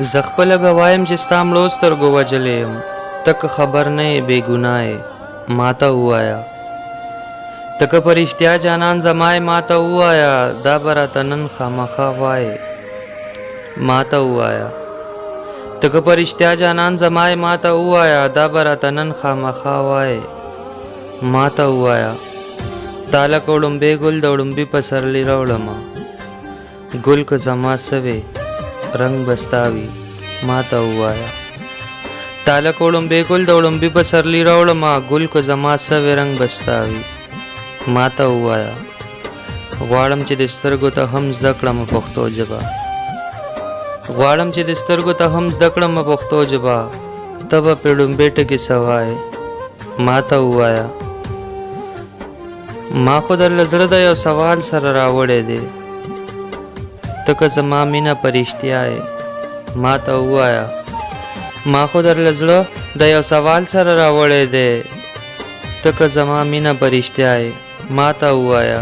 زه خپله ګوایم چې ستا مړو سترګو وجلی یم، ته که خبر نه یې بې ګناه یې ما ته ووایه. ته که په رښتیا جانان زما یې ما ته ووایه، دا به راته نن خامخا وایې ما ته ووایه. ته که په رښتیا جانان زما یې ما ته ووایه، دا به راته نن خامخا وایې ما ته ووایه. تا لکه وړومبی ګل د وړومبي پسرلي راوړمه، ګل که زما سوې رنګ به ستا وي ما ته ووایه. تا لکه وړومبی ګل د وړومبي پسرلي راوړمه، ګل که زما سوې رنګ به ستا وي ما ته ووایه. غواړم چې د سترګو ته هم زده کړم پښتو ژبه، غواړم چې د سترګو ته هم زده کړم پښتو ژبه، ته به پرې ړومبی ټکي څه وایې ما ته ووایه. ما خو درله زړه د یو سوال سره راوړی دی، ته که زما مینه په رښتیا یې ما ته ووایه. ما خو درله زړه د یو سوال سره راوړی دی، ته که زما مینه په رښتیا یې ما ته ووایه.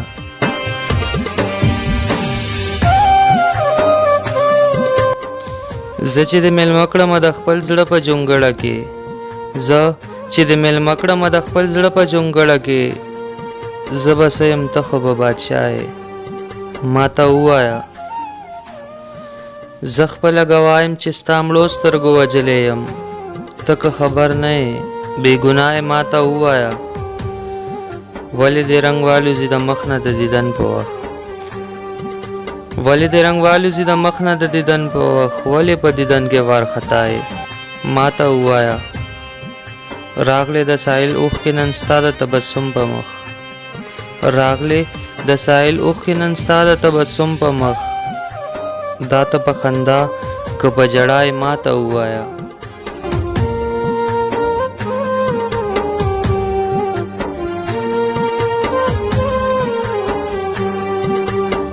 زه چې د میلمه کړمه د خپل زړه په جونګړه کې، زه چې د میلمه کړمه د خپل زړه په جونګړه کې، زه به څه یم ته خو به بادشاه یې ما ته ووایه. زه خپله ګوایم چې ستا مړو سترګو وجلی یم، ته که خبر نه یې بې ګناه یې ما ته ووایه. ولې دې رنګ والوځي د مخ نه د دیدن په وخت، ولې دې رنګ والوځي د مخ نه د دیدن په وخت، ولې په دیدن کې وارخطا یې ما ته ووایه. راغلی د ساحل اوښکې نن ستا د تبسم په مخ، راغلی د ساحل اوښکې نن ستا د تبسم په مخ، دا ته په خندا که په ژړا یې ما ته ووایه.